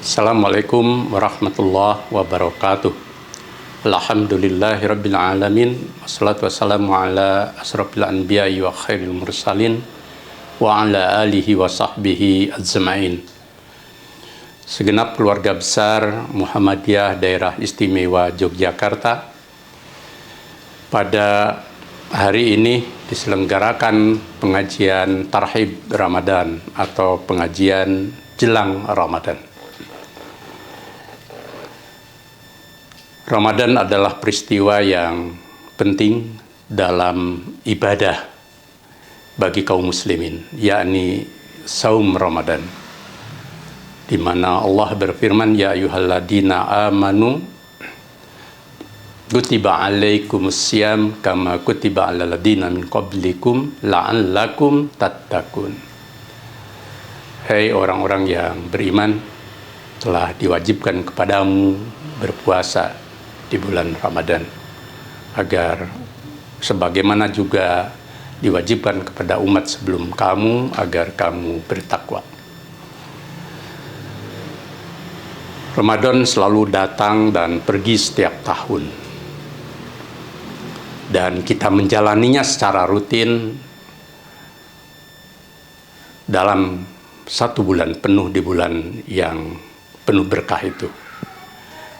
Assalamualaikum warahmatullahi wabarakatuh. Alhamdulillahirabbil alamin. Wassalatu wassalamu ala asrofil anbiya'i wa khairil mursalin wa ala alihi wa sahbihi ajma'in. Segenap keluarga besar Muhammadiyah Daerah Istimewa Yogyakarta, pada hari ini diselenggarakan pengajian Tarhib Ramadan atau pengajian jelang Ramadan. Ramadan adalah peristiwa yang penting dalam ibadah bagi kaum muslimin, yakni saum Ramadan, di mana Allah berfirman, ya ayyuhalladzina amanu kutiba alaikumus syiyam kama kutiba alal ladzina min qablikum la'allakum tattaqun. Hai orang-orang yang beriman, telah diwajibkan kepadamu berpuasa di bulan Ramadan, agar sebagaimana juga diwajibkan kepada umat sebelum kamu, agar kamu bertakwa. Ramadan selalu datang dan pergi setiap tahun, dan kita menjalaninya secara rutin dalam satu bulan penuh, di bulan yang penuh berkah itu.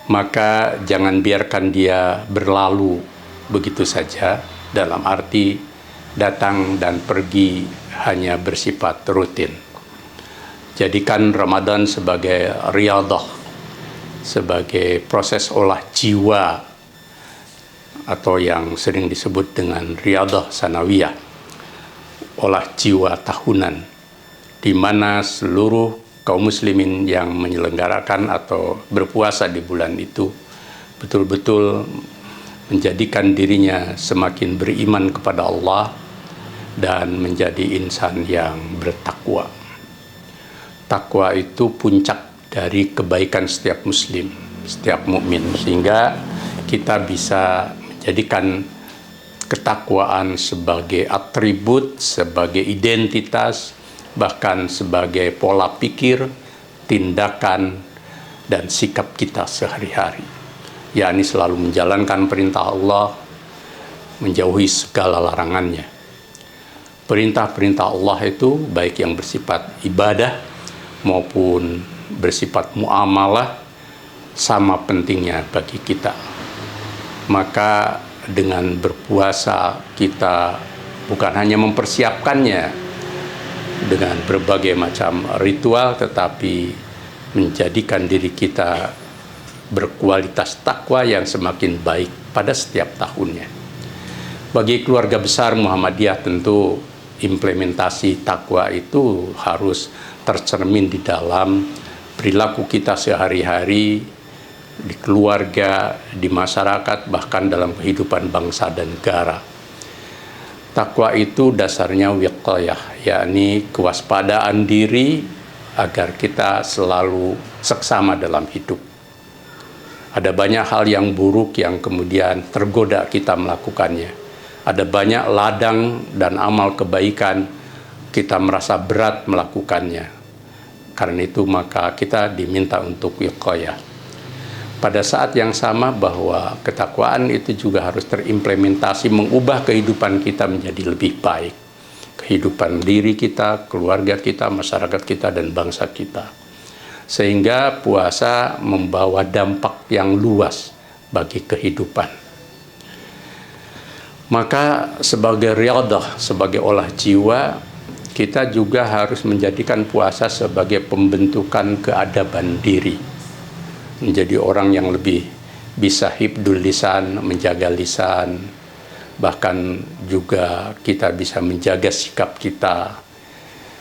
Maka jangan biarkan dia berlalu begitu saja, dalam arti datang dan pergi hanya bersifat rutin. Jadikan Ramadan sebagai riyadhah, sebagai proses olah jiwa, atau yang sering disebut dengan riyadhah sanawiyah, olah jiwa tahunan, di mana seluruh kaum muslimin yang menyelenggarakan atau berpuasa di bulan itu betul-betul menjadikan dirinya semakin beriman kepada Allah dan menjadi insan yang bertakwa. Takwa itu puncak dari kebaikan setiap muslim, setiap mukmin, sehingga kita bisa menjadikan ketakwaan sebagai atribut, sebagai identitas, bahkan sebagai pola pikir, tindakan, dan sikap kita sehari-hari, yakni selalu menjalankan perintah Allah, menjauhi segala larangannya. Perintah-perintah Allah itu baik yang bersifat ibadah maupun bersifat muamalah sama pentingnya bagi kita. Maka dengan berpuasa kita bukan hanya mempersiapkannya dengan berbagai macam ritual, tetapi menjadikan diri kita berkualitas takwa yang semakin baik pada setiap tahunnya. Bagi keluarga besar Muhammadiyah, tentu implementasi takwa itu harus tercermin di dalam perilaku kita sehari-hari, di keluarga, di masyarakat, bahkan dalam kehidupan bangsa dan negara. Takwa itu dasarnya wiqayah, yakni kewaspadaan diri agar kita selalu seksama dalam hidup. Ada banyak hal yang buruk yang kemudian tergoda kita melakukannya. Ada banyak ladang dan amal kebaikan kita merasa berat melakukannya. Karena itu maka kita diminta untuk wiqayah. Pada saat yang sama bahwa ketakwaan itu juga harus terimplementasi, mengubah kehidupan kita menjadi lebih baik. Kehidupan diri kita, keluarga kita, masyarakat kita, dan bangsa kita. Sehingga puasa membawa dampak yang luas bagi kehidupan. Maka sebagai riyadhah, sebagai olah jiwa, kita juga harus menjadikan puasa sebagai pembentukan keadaban diri. Menjadi orang yang lebih bisa hifdzul lisan, menjaga lisan, bahkan juga kita bisa menjaga sikap kita.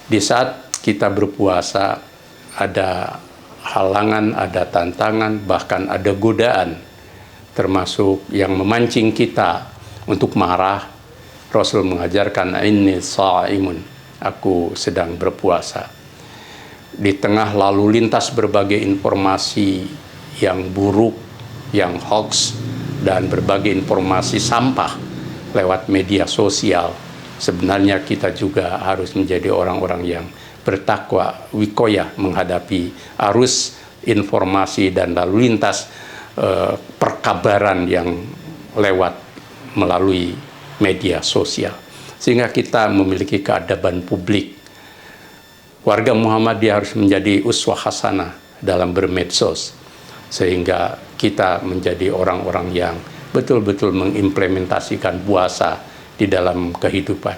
Di saat kita berpuasa, ada halangan, ada tantangan, bahkan ada godaan, termasuk yang memancing kita untuk marah. Rasul mengajarkan, inni sha'imun, aku sedang berpuasa. Di tengah lalu lintas berbagai informasi yang buruk, yang hoax, dan berbagai informasi sampah lewat media sosial, sebenarnya kita juga harus menjadi orang-orang yang bertakwa, wiqayah, menghadapi arus informasi dan lalu lintas perkabaran yang lewat melalui media sosial. Sehingga kita memiliki keadaban publik. Warga Muhammadiyah harus menjadi uswah hasanah dalam bermedsos. Sehingga kita menjadi orang-orang yang betul-betul mengimplementasikan puasa di dalam kehidupan.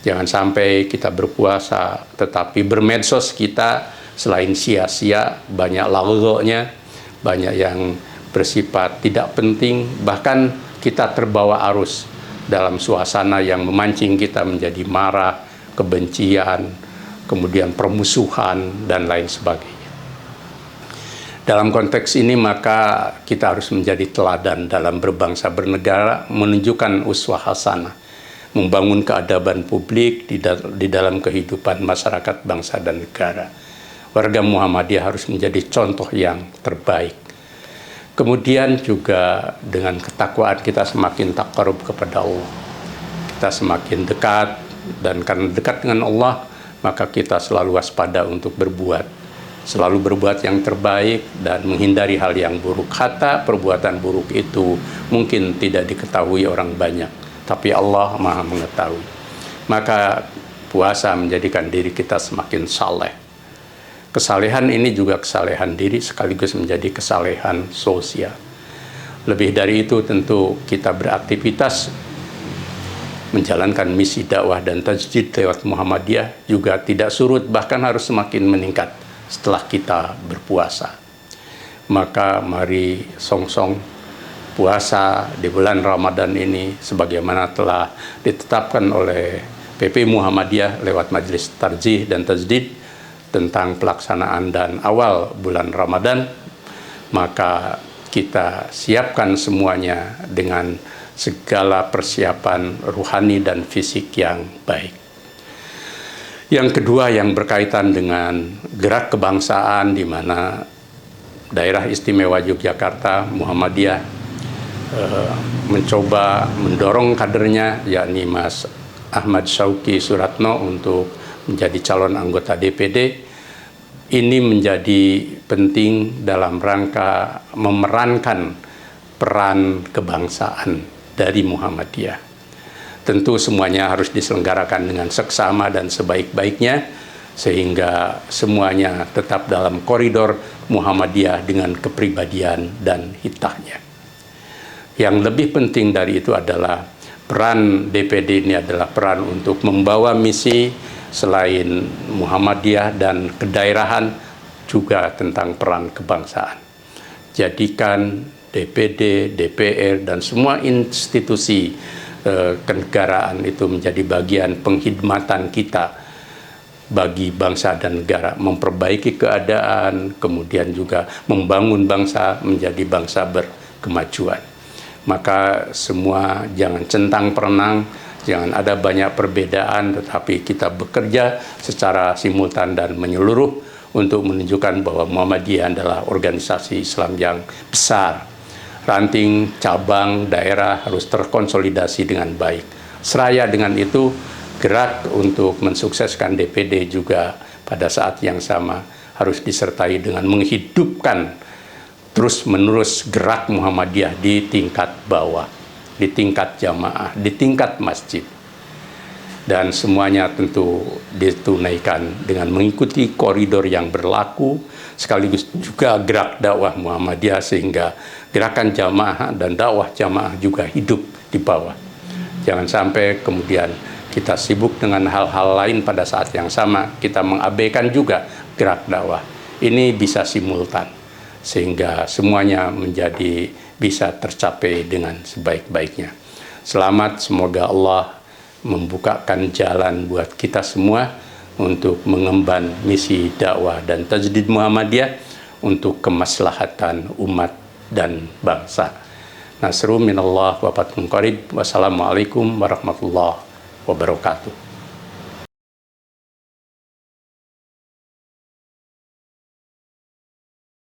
Jangan sampai kita berpuasa tetapi bermedsos kita selain sia-sia, banyak laghonya, banyak yang bersifat tidak penting, bahkan kita terbawa arus dalam suasana yang memancing kita menjadi marah, kebencian, kemudian permusuhan, dan lain sebagainya. Dalam konteks ini maka kita harus menjadi teladan dalam berbangsa bernegara, menunjukkan uswah hasanah, membangun keadaban publik di dalam kehidupan masyarakat bangsa dan negara. Warga Muhammadiyah harus menjadi contoh yang terbaik. Kemudian juga dengan ketakwaan kita semakin taqarrub kepada Allah. Kita semakin dekat, dan karena dekat dengan Allah, maka kita selalu waspada untuk berbuat. Selalu berbuat yang terbaik dan menghindari hal yang buruk. Kata perbuatan buruk itu mungkin tidak diketahui orang banyak, tapi Allah Maha mengetahui. Maka puasa menjadikan diri kita semakin saleh. Kesalehan ini juga kesalehan diri sekaligus menjadi kesalehan sosial. Lebih dari itu tentu kita beraktivitas menjalankan misi dakwah dan tajdid lewat Muhammadiyah juga tidak surut, bahkan harus semakin meningkat setelah kita berpuasa. Maka mari song-song puasa di bulan Ramadan ini sebagaimana telah ditetapkan oleh PP Muhammadiyah lewat Majelis Tarjih dan Tajdid tentang pelaksanaan dan awal bulan Ramadan. Maka kita siapkan semuanya dengan segala persiapan ruhani dan fisik yang baik. Yang kedua yang berkaitan dengan gerak kebangsaan, di mana Daerah Istimewa Yogyakarta Muhammadiyah mencoba mendorong kadernya, yakni Mas Ahmad Syauqi Suratno untuk menjadi calon anggota DPD. Ini menjadi penting dalam rangka memerankan peran kebangsaan dari Muhammadiyah. Tentu semuanya harus diselenggarakan dengan seksama dan sebaik-baiknya, sehingga semuanya tetap dalam koridor Muhammadiyah dengan kepribadian dan hitahnya. Yang lebih penting dari itu adalah peran DPD ini adalah peran untuk membawa misi selain Muhammadiyah dan kedaerahan, juga tentang peran kebangsaan. Jadikan DPD, DPR, dan semua institusi kenegaraan itu menjadi bagian penghidmatan kita bagi bangsa dan negara, memperbaiki keadaan, kemudian juga membangun bangsa menjadi bangsa berkemajuan. Maka semua jangan centang perenang, jangan ada banyak perbedaan, tetapi kita bekerja secara simultan dan menyeluruh untuk menunjukkan bahwa Muhammadiyah adalah organisasi Islam yang besar. Ranting, cabang, daerah harus terkonsolidasi dengan baik. Seraya dengan itu, gerak untuk mensukseskan DPD juga pada saat yang sama harus disertai dengan menghidupkan terus-menerus gerak Muhammadiyah di tingkat bawah, di tingkat jamaah, di tingkat masjid. Dan semuanya tentu ditunaikan dengan mengikuti koridor yang berlaku, sekaligus juga gerak dakwah Muhammadiyah, sehingga gerakan jamaah dan dakwah jamaah juga hidup di bawah. Jangan sampai kemudian kita sibuk dengan hal-hal lain pada saat yang sama, kita mengabaikan juga gerak dakwah. Ini bisa simultan, sehingga semuanya menjadi bisa tercapai dengan sebaik-baiknya. Selamat, semoga Allah membukakan jalan buat kita semua untuk mengemban misi dakwah dan tajdid Muhammadiyah untuk kemaslahatan umat dan bangsa. Nasrun minallah wa fathun qarib. Wassalamualaikum warahmatullahi wabarakatuh.